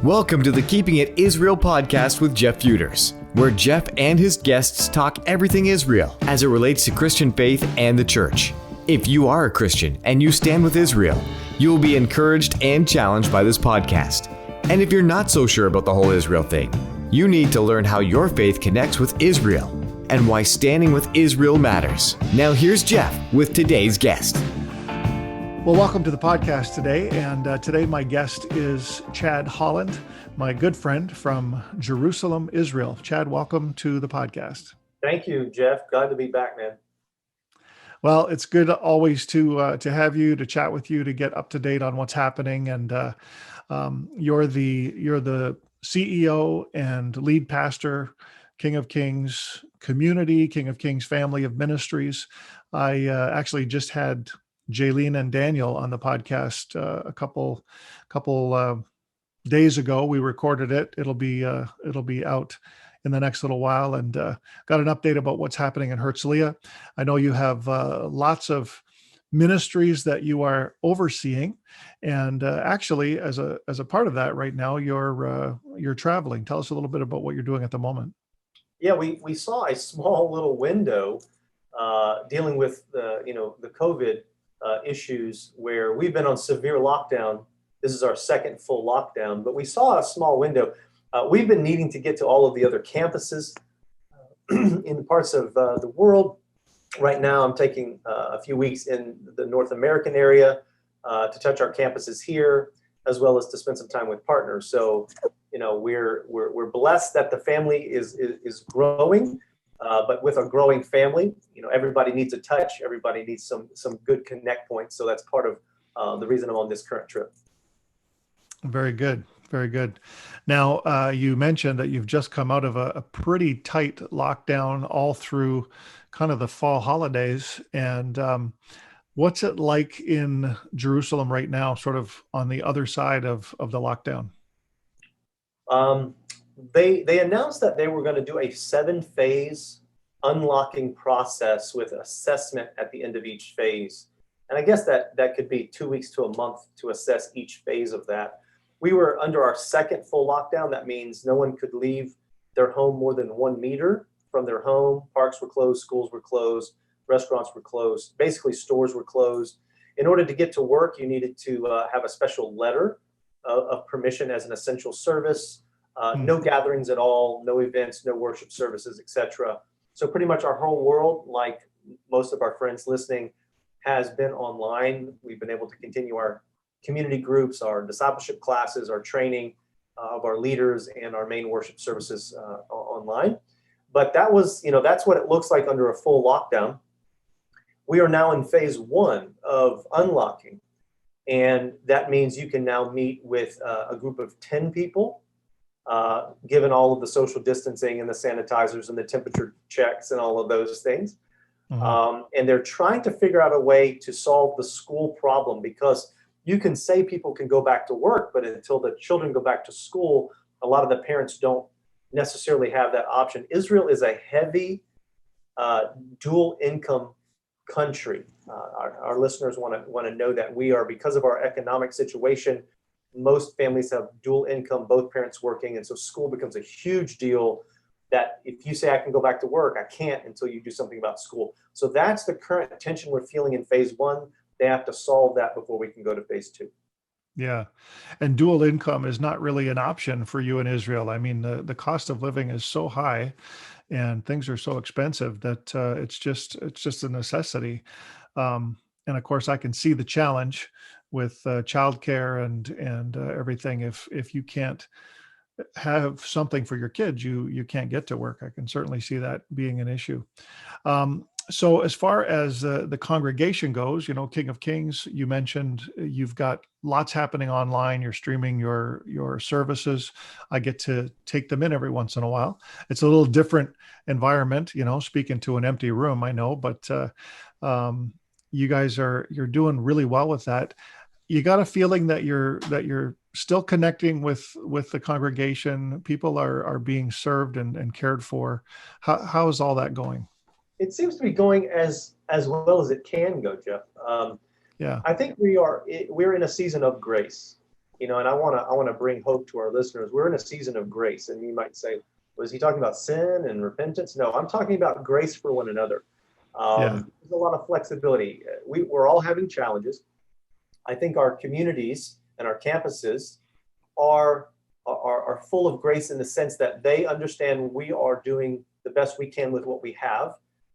Welcome to the Keeping It Israel podcast with Jeff Feuders, where Jeff and his guests talk everything Israel as it relates to Christian faith and the church. If you are a Christian and you stand with Israel, you will be encouraged and challenged by this podcast. And if you're not so sure about the whole Israel thing, you need to learn how your faith connects with Israel and why standing with Israel matters. Now here's Jeff with today's guest. Well, welcome to the podcast today. And today my guest is Chad Holland, my good friend from Jerusalem, Israel. Chad, welcome to the podcast. Thank you, Jeff. Glad to be back, man. Well, it's good always to have you, to chat with you, to get up to date on what's happening. And you're the CEO and lead pastor, King of Kings Community, King of Kings Family of Ministries. I actually just had Jaylene and Daniel on the podcast a couple days ago. We recorded it. It'll be out in the next little while, and got an update about what's happening in Herzliya. I know you have lots of ministries that you are overseeing, and actually, as a part of that, right now you're traveling. Tell us a little bit about what you're doing at the moment. Yeah, we saw a small little window dealing with the COVID issues where we've been on severe lockdown. This is our second full lockdown, but we saw a small window. We've been needing to get to all of the other campuses in parts of the world. Right now, I'm taking a few weeks in the North American area to touch our campuses here, as well as to spend some time with partners. So, we're blessed that the family is growing. But with a growing family, everybody needs a touch. Everybody needs some good connect points. So that's part of the reason I'm on this current trip. Very good. Very good. Now, you mentioned that you've just come out of a pretty tight lockdown all through kind of the fall holidays. And what's it like in Jerusalem right now, sort of on the other side of the lockdown? They announced that they were going to do a 7-phase unlocking process with assessment at the end of each phase. And I guess that could be 2 weeks to a month to assess each phase of that. We were under our second full lockdown. That means no one could leave their home more than 1 meter from their home. Parks were closed, schools were closed, restaurants were closed, basically stores were closed. In order to get to work, you needed to have a special letter of permission as an essential service. No gatherings at all, no events, no worship services, etc. So pretty much our whole world, like most of our friends listening, has been online. We've been able to continue our community groups, our discipleship classes, our training of our leaders, and our main worship services online. But that's what it looks like under a full lockdown. We are now in phase 1 of unlocking. And that means you can now meet with a group of 10 people, given all of the social distancing and the sanitizers and the temperature checks and all of those things. Mm-hmm. And they're trying to figure out a way to solve the school problem, because you can say people can go back to work, but until the children go back to school, a lot of the parents don't necessarily have that option. Israel is a heavy dual income country. Our listeners want to know that we are, because of our economic situation, most families have dual income, both parents working, and so school becomes a huge deal. That if you say I can go back to work, I can't until you do something about school. So that's the current tension we're feeling in phase 1. They have to solve that before we can go to phase 2. Yeah. And dual income is not really an option for you in Israel. I mean, the cost of living is so high and things are so expensive that it's just a necessity. And of course, I can see the challenge with childcare and everything. If you can't have something for your kids, you can't get to work. I can certainly see that being an issue. So as far as the congregation goes, King of Kings, you mentioned you've got lots happening online. You're streaming your services. I get to take them in every once in a while. It's a little different environment, speaking to an empty room, I know, but you guys you're doing really well with that. You got a feeling that you're still connecting with the congregation. People are being served and cared for. How is all that going? It seems to be going as well as it can go, Jeff. Yeah, I think we're in a season of grace. And I want to bring hope to our listeners. We're in a season of grace, and you might say, was he talking about sin and repentance? No, I'm talking about grace for one another. Yeah. There's a lot of flexibility. We're all having challenges. I think our communities and our campuses are full of grace in the sense that they understand we are doing the best we can with what we have,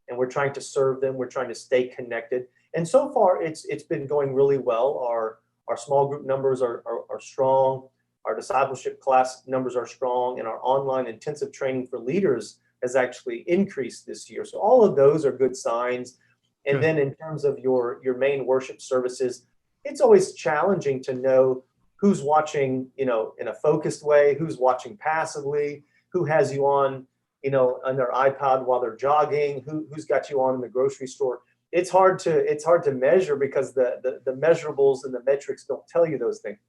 and we're trying to serve them. We're trying to stay connected, and so far it's been going really well. Our small group numbers are strong. Our discipleship class numbers are strong, and our online intensive training for leaders has actually increased this year. So all of those are good signs. And Good. then in terms of your main worship services, it's always challenging to know who's watching, in a focused way, who's watching passively, who has you on, on their iPod while they're jogging, who's got you on in the grocery store. It's hard to measure because the measurables and the metrics don't tell you those things.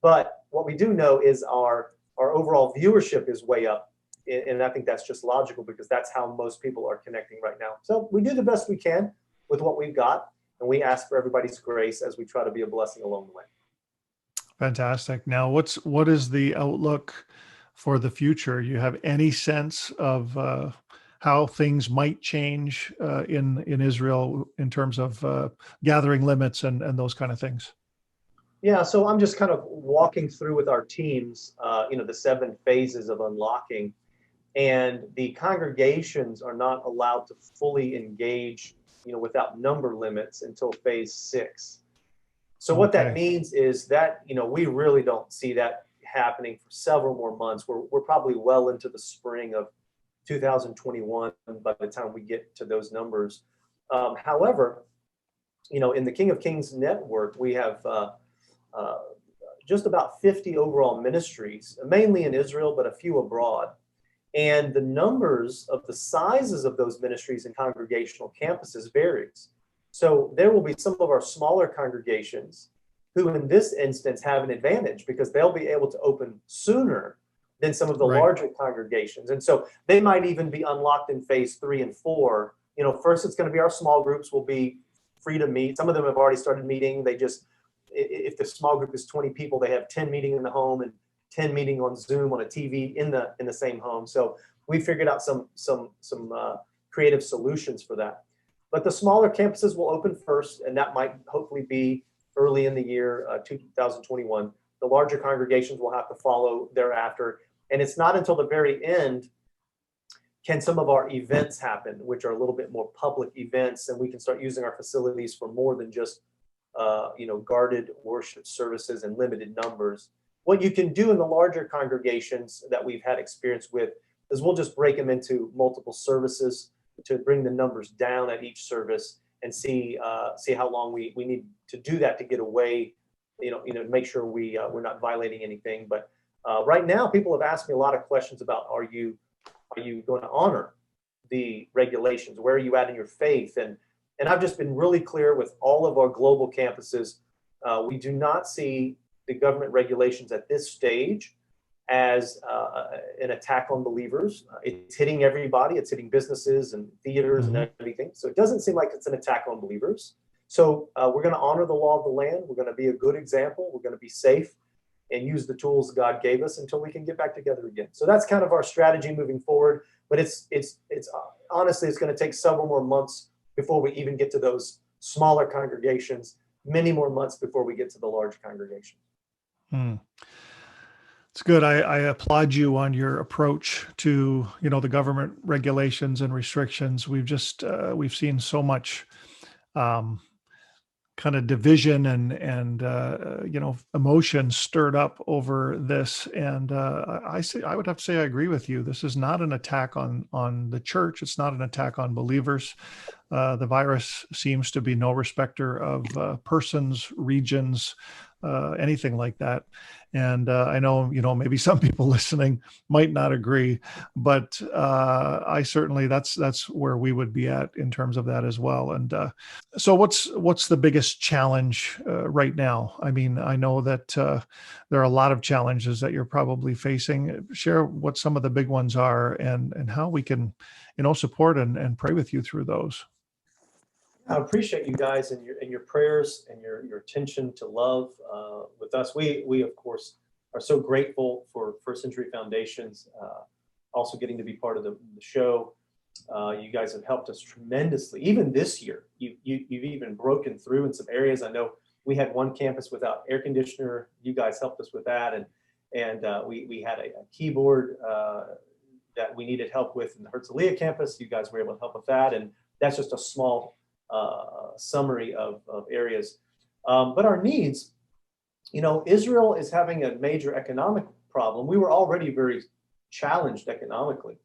But what we do know is our overall viewership is way up. And I think that's just logical because that's how most people are connecting right now. So we do the best we can with what we've got. And we ask for everybody's grace as we try to be a blessing along the way. Fantastic. Now, what is the outlook for the future? You have any sense of how things might change in Israel in terms of gathering limits and those kind of things? Yeah, so I'm just kind of walking through with our teams, the 7 phases of unlocking, and the congregations are not allowed to fully engage, without number limits until phase 6. So what that means is that, we really don't see that happening for several more months. We're probably well into the spring of 2021 by the time we get to those numbers. However, in the King of Kings network, we have just about 50 overall ministries, mainly in Israel, but a few abroad. And the numbers of the sizes of those ministries and congregational campuses varies. So there will be some of our smaller congregations who in this instance have an advantage because they'll be able to open sooner than some of the larger congregations. And so they might even be unlocked in phase 3 and 4. First it's going to be our small groups will be free to meet. Some of them have already started meeting. If the small group is 20 people, they have 10 meeting in the home and 10 meeting on Zoom on a TV in the same home. So we figured out some creative solutions for that. But the smaller campuses will open first, and that might hopefully be early in the year 2021. The larger congregations will have to follow thereafter. And it's not until the very end can some of our events happen, which are a little bit more public events, and we can start using our facilities for more than just guarded worship services and limited numbers. What you can do in the larger congregations that we've had experience with is we'll just break them into multiple services to bring the numbers down at each service and see how long we need to do that to get away, to make sure we're not violating anything. But right now, people have asked me a lot of questions about are you going to honor the regulations? Where are you at in your faith? And I've just been really clear with all of our global campuses. We do not see the government regulations at this stage as an attack on believers. It's hitting everybody. It's hitting businesses and theaters and everything. So it doesn't seem like it's an attack on believers. So we're going to honor the law of the land. We're going to be a good example. We're going to be safe and use the tools God gave us until we can get back together again. So that's kind of our strategy moving forward. But it's honestly, it's going to take several more months before we even get to those smaller congregations, many more months before we get to the large congregations. It's good. I applaud you on your approach to, the government regulations and restrictions. We've seen so much kind of division and emotion stirred up over this. And I would have to say I agree with you. This is not an attack on the church. It's not an attack on believers. The virus seems to be no respecter of persons, regions, anything like that. And I know, maybe some people listening might not agree, but I certainly that's where we would be at in terms of that as well. And so what's the biggest challenge right now? I mean, I know that there are a lot of challenges that you're probably facing. Share what some of the big ones are and how we can, support and pray with you through those. I appreciate you guys and your prayers and your attention to love with us. We of course are so grateful for First Century Foundations, also getting to be part of the show. You guys have helped us tremendously. Even this year, you've even broken through in some areas. I know we had one campus without air conditioner. You guys helped us with that, and we had a keyboard that we needed help with in the Herzliya campus. You guys were able to help with that, and that's just a small summary of areas. But our needs, Israel is having a major economic problem. We were already very challenged economically.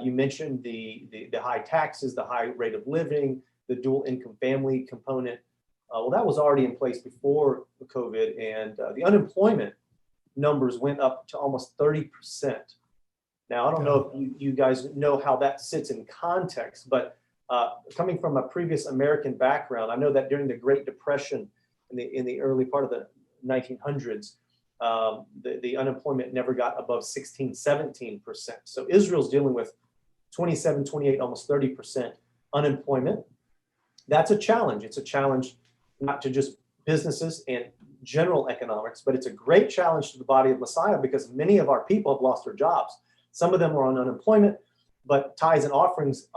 You mentioned the high taxes, the high rate of living, the dual income family component. Well, that was already in place before COVID, and the unemployment numbers went up to almost 30%. Now, I don't know if you guys know how that sits in context, but coming from a previous American background, I know that during the Great Depression in the early part of the 1900s, the unemployment never got above 16, 17%. So Israel's dealing with 27, 28, almost 30% unemployment. That's a challenge. It's a challenge not to just businesses and general economics, but it's a great challenge to the body of Messiah because many of our people have lost their jobs. Some of them are on unemployment, but tithes and offerings,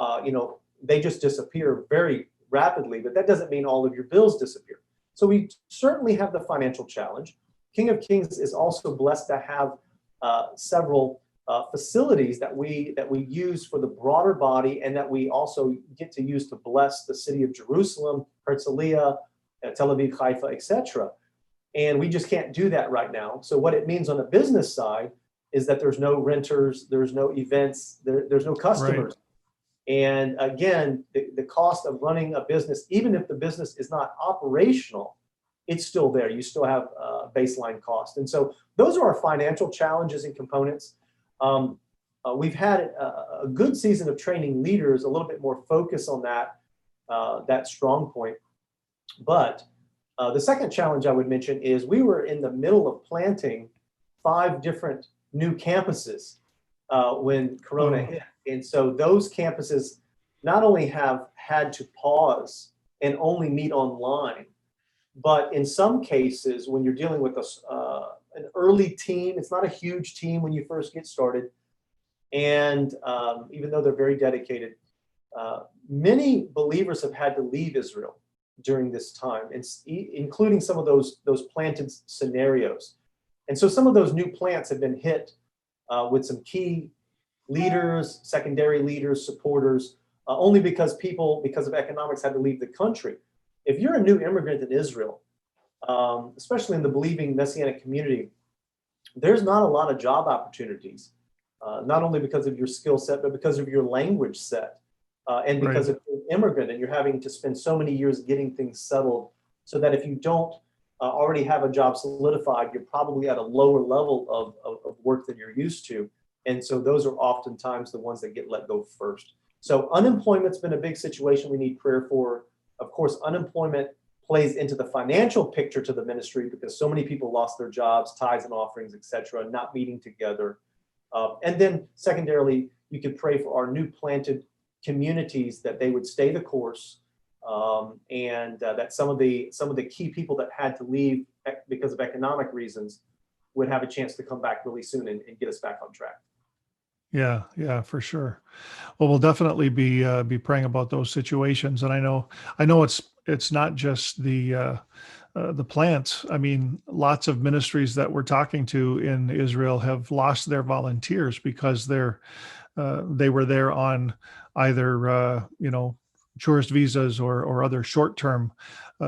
they just disappear very rapidly, but that doesn't mean all of your bills disappear. So we certainly have the financial challenge. King of Kings is also blessed to have several facilities that we use for the broader body, and that we also get to use to bless the city of Jerusalem, Herzliya, Tel Aviv, Haifa, etc. And we just can't do that right now. So what it means on the business side is that there's no renters, there's no events, there's no customers. Right. And again, the cost of running a business, even if the business is not operational, it's still there. You still have baseline cost. And so those are our financial challenges and components. We've had a good season of training leaders, a little bit more focus on that strong point. But the second challenge I would mention is we were in the middle of planting 5 different new campuses when Corona hit. And so those campuses not only have had to pause and only meet online, but in some cases, when you're dealing with an early team, it's not a huge team when you first get started. And even though they're very dedicated, many believers have had to leave Israel during this time, including some of those planted scenarios. And so some of those new plants have been hit with some key leaders, secondary leaders, supporters, only because of economics, had to leave the country. If you're a new immigrant in Israel, especially in the believing Messianic community, there's not a lot of job opportunities, not only because of your skill set, but because of your language set, and because of you're an immigrant and you're having to spend so many years getting things settled, so that if you don't already have a job solidified, you're probably at a lower level of work than you're used to. And so those are oftentimes the ones that get let go first. So unemployment's been a big situation we need prayer for. Of course, unemployment plays into the financial picture to the ministry because so many people lost their jobs, tithes and offerings, etc., not meeting together. And then secondarily, you could pray for our new planted communities that they would stay the course, and that some of the key people that had to leave because of economic reasons would have a chance to come back really soon and get us back on track. Yeah, for sure. Well, we'll definitely be praying about those situations. And I know it's not just the plants. I mean, lots of ministries that we're talking to in Israel have lost their volunteers because they were there on either tourist visas or other short-term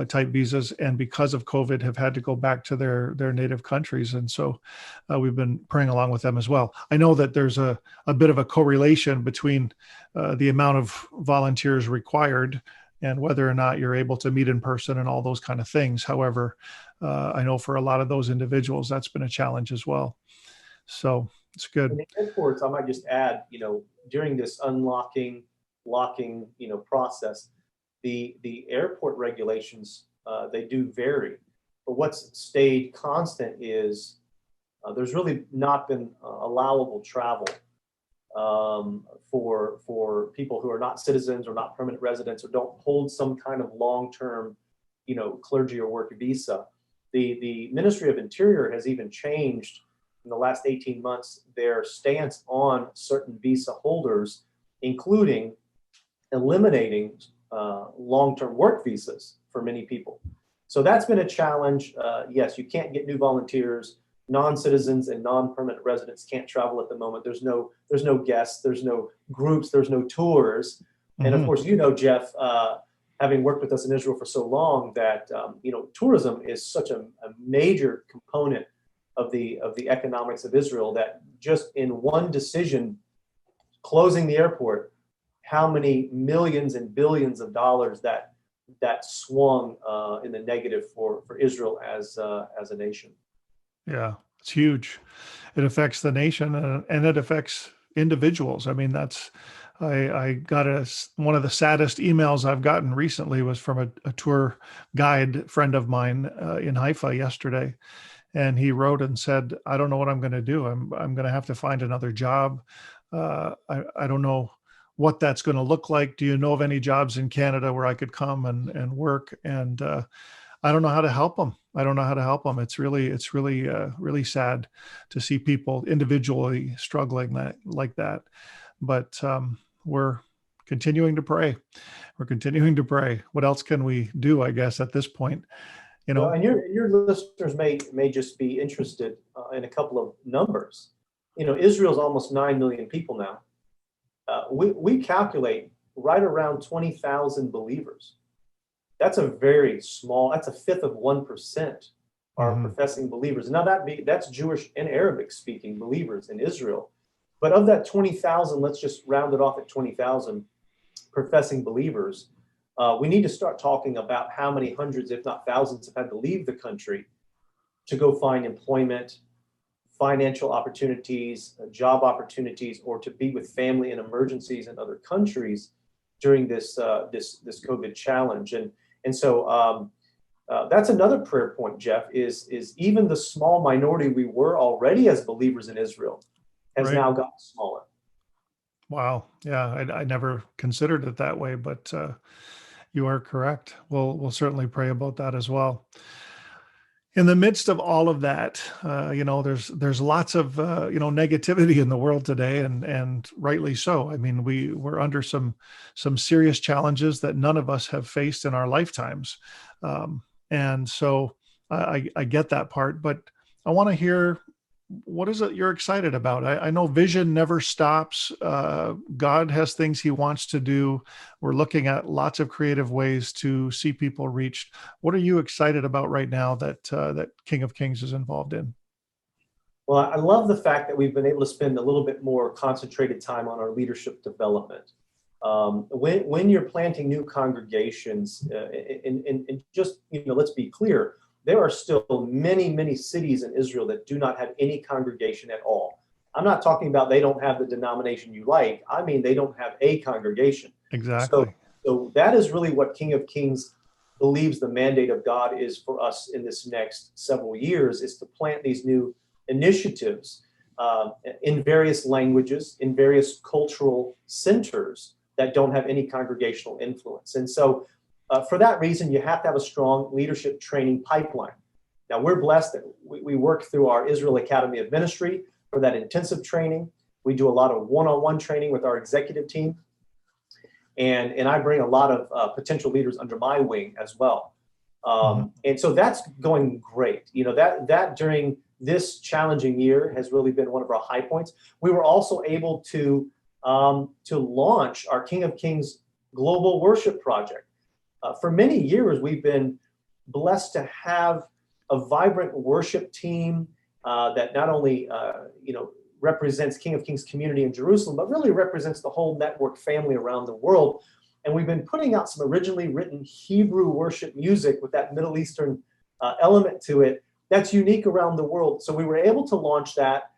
type visas, and because of COVID have had to go back to their native countries. And so we've been praying along with them as well. I know that there's a bit of a correlation between the amount of volunteers required and whether or not you're able to meet in person and all those kind of things. However, I know for a lot of those individuals, that's been a challenge as well. So it's good. In the airports, I might just add, during this locking, process, the airport regulations, they do vary. But what's stayed constant is there's really not been allowable travel for people who are not citizens or not permanent residents or don't hold some kind of long-term, clergy or work visa. The Ministry of Interior has even changed in the last 18 months their stance on certain visa holders, including eliminating long-term work visas for many people. So that's been a challenge. Yes, you can't get new volunteers. Non-citizens and non-permanent residents can't travel at the moment. There's no guests, there's no groups, there's no tours. And of course, Jeff, having worked with us in Israel for so long, that tourism is such a major component of the economics of Israel, that just in one decision, closing the airport, how many millions and billions of dollars that swung in the negative for Israel as a nation. Yeah, it's huge. It affects the nation, and it affects individuals. I mean, I got one of the saddest emails I've gotten recently was from a tour guide friend of mine in Haifa yesterday. And he wrote and said, I don't know what I'm going to do. I'm going to have to find another job. I don't know what that's going to look like. Do you know of any jobs in Canada where I could come and work? And I don't know how to help them. It's really sad to see people individually struggling like that. But we're continuing to pray. What else can we do, I guess, at this point? Well, and your listeners may just be interested in a couple of numbers. Israel's almost 9 million people now. We calculate right around 20,000 believers. That's a very small. That's a fifth of 1% are professing believers. Now that's Jewish and Arabic speaking believers in Israel. But of that 20,000, let's just round it off at 20,000 professing believers. We need to start talking about how many hundreds, if not thousands, have had to leave the country to go find employment, financial opportunities, job opportunities, or to be with family in emergencies in other countries during this COVID challenge. And so that's another prayer point, Jeff, is even the small minority we were already as believers in Israel has now gotten smaller. Wow. Yeah, I never considered it that way, but you are correct. We'll certainly pray about that as well. In the midst of all of that, there's lots of negativity in the world today, and rightly so. I mean, we're under some serious challenges that none of us have faced in our lifetimes, and so I get that part. But I want to hear, what is it you're excited about? I know vision never stops. God has things he wants to do. We're looking at lots of creative ways to see people reached. What are you excited about right now that King of Kings is involved in? Well, I love the fact that we've been able to spend a little bit more concentrated time on our leadership development. When you're planting new congregations, and just, let's be clear, there are still many, many cities in Israel that do not have any congregation at all. I'm not talking about they don't have the denomination you like. I mean, they don't have a congregation. Exactly. So that is really what King of Kings believes the mandate of God is for us in this next several years, is to plant these new initiatives in various languages, in various cultural centers that don't have any congregational influence. And so for that reason, you have to have a strong leadership training pipeline. Now, we're blessed that we work through our Israel Academy of Ministry for that intensive training. We do a lot of one-on-one training with our executive team. And I bring a lot of potential leaders under my wing as well. And so that's going great. That during this challenging year has really been one of our high points. We were also able to launch our King of Kings Global Worship Project. For many years, we've been blessed to have a vibrant worship team that not only represents King of Kings community in Jerusalem, but really represents the whole network family around the world. And we've been putting out some originally written Hebrew worship music with that Middle Eastern element to it that's unique around the world. So we were able to launch that.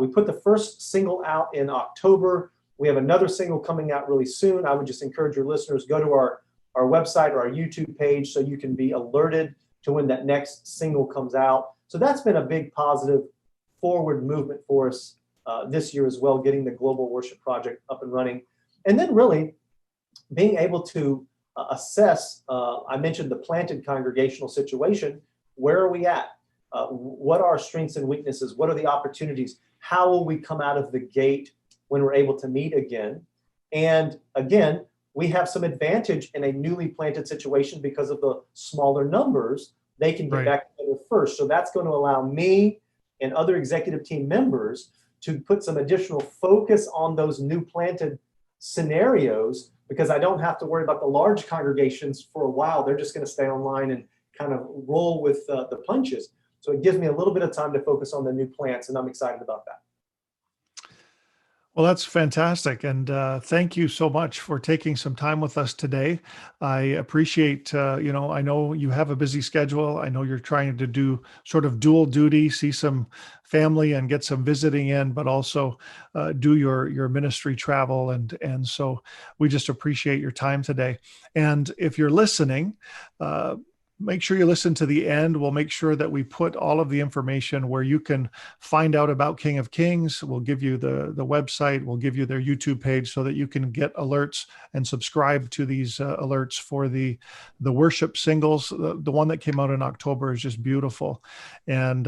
We put the first single out in October. We have another single coming out really soon. I would just encourage your listeners, go to our website or our YouTube page so you can be alerted to when that next single comes out. So that's been a big positive forward movement for us this year as well, getting the Global Worship Project up and running. And then really being able to assess, I mentioned the planted congregational situation. Where are we at? What are our strengths and weaknesses? What are the opportunities? How will we come out of the gate when we're able to meet again? And again, we have some advantage in a newly planted situation because of the smaller numbers. They can get back together first. So that's going to allow me and other executive team members to put some additional focus on those new planted scenarios, because I don't have to worry about the large congregations for a while. They're just going to stay online and kind of roll with the punches. So it gives me a little bit of time to focus on the new plants, and I'm excited about that. Well, that's fantastic. And thank you so much for taking some time with us today. I appreciate, I know you have a busy schedule. I know you're trying to do sort of dual duty, see some family and get some visiting in, but also do your ministry travel. And so we just appreciate your time today. And if you're listening, make sure you listen to the end. We'll make sure that we put all of the information where you can find out about King of Kings. We'll give you the website. We'll give you their YouTube page so that you can get alerts and subscribe to these alerts for the worship singles. The one that came out in October is just beautiful. And,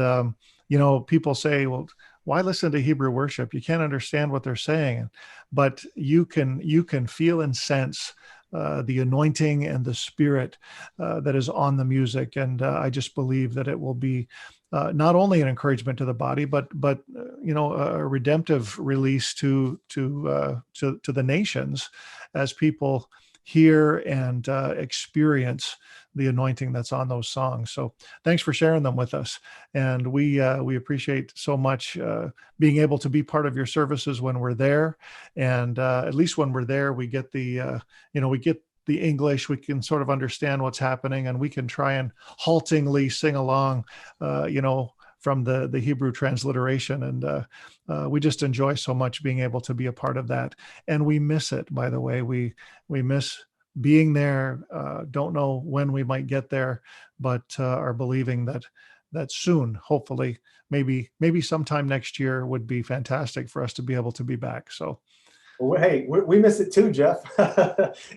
people say, well, why listen to Hebrew worship? You can't understand what they're saying, but you can feel and sense the anointing and the spirit that is on the music. And I just believe that it will be not only an encouragement to the body, but a redemptive release to the nations as people hear and experience the anointing that's on those songs. So thanks for sharing them with us. And we appreciate so much being able to be part of your services when we're there. And at least when we're there, we get the English, we can sort of understand what's happening, and we can try and haltingly sing along, from the Hebrew transliteration. And we just enjoy so much being able to be a part of that. And we miss it, by the way. We miss being there. Don't know when we might get there, but are believing that soon, hopefully, maybe sometime next year would be fantastic for us to be able to be back. So, well, hey, we miss it too, Jeff.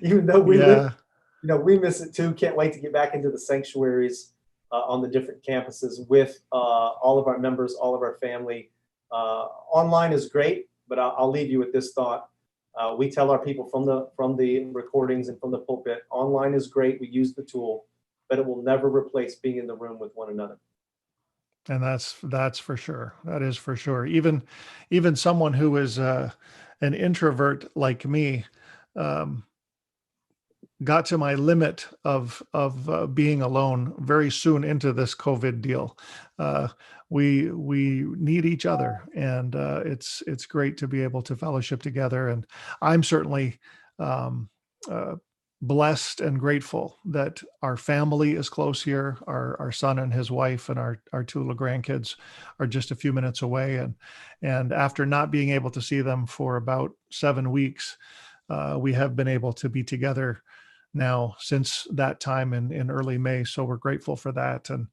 Even though we miss it too. Can't wait to get back into the sanctuaries on the different campuses with all of our members, all of our family. Online is great, but I'll leave you with this thought. We tell our people from the recordings and from the pulpit, online is great. We use the tool, but it will never replace being in the room with one another. And that's for sure. That is for sure. Even someone who is an introvert like me got to my limit of being alone very soon into this COVID deal. We need each other, and it's great to be able to fellowship together. And I'm certainly blessed and grateful that our family is close here. Our son and his wife and our two little grandkids are just a few minutes away. And after not being able to see them for about 7 weeks, we have been able to be together now since that time in early May. So we're grateful for that. And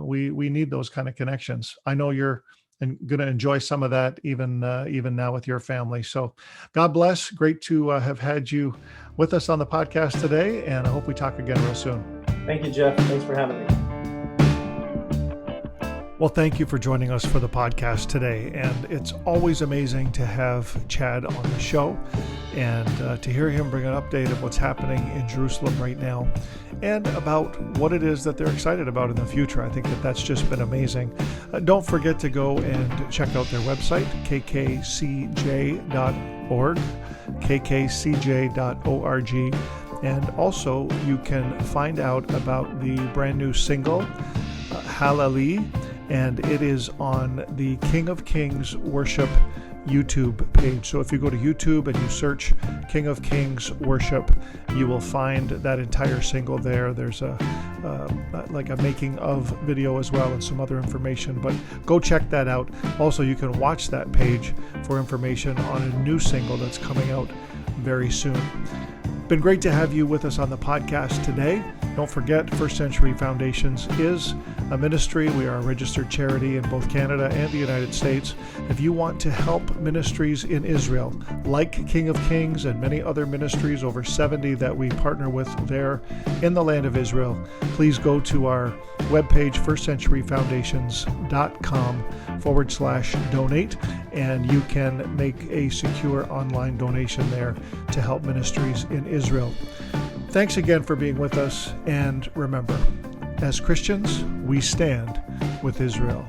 we need those kind of connections. I know you're going to enjoy some of that even now with your family. So God bless. Great to have had you with us on the podcast today. And I hope we talk again real soon. Thank you, Jeff. Thanks for having me. Well, thank you for joining us for the podcast today. And it's always amazing to have Chad on the show and to hear him bring an update of what's happening in Jerusalem right now and about what it is that they're excited about in the future. I think that's just been amazing. Don't forget to go and check out their website, kkcj.org, kkcj.org. And also you can find out about the brand new single, Hallelujah, and it is on the King of Kings Worship YouTube page. So if you go to YouTube and you search King of Kings Worship, you will find that entire single there. There's a making of video as well and some other information, but go check that out. Also, you can watch that page for information on a new single that's coming out very soon. Been great to have you with us on the podcast today. Don't forget, First Century Foundations is a ministry. We are a registered charity in both Canada and the United States. If you want to help ministries in Israel, like King of Kings and many other ministries, over 70 that we partner with there in the land of Israel, please go to our webpage, firstcenturyfoundations.com/donate, and you can make a secure online donation there to help ministries in Israel. Thanks again for being with us, and remember, as Christians, we stand with Israel.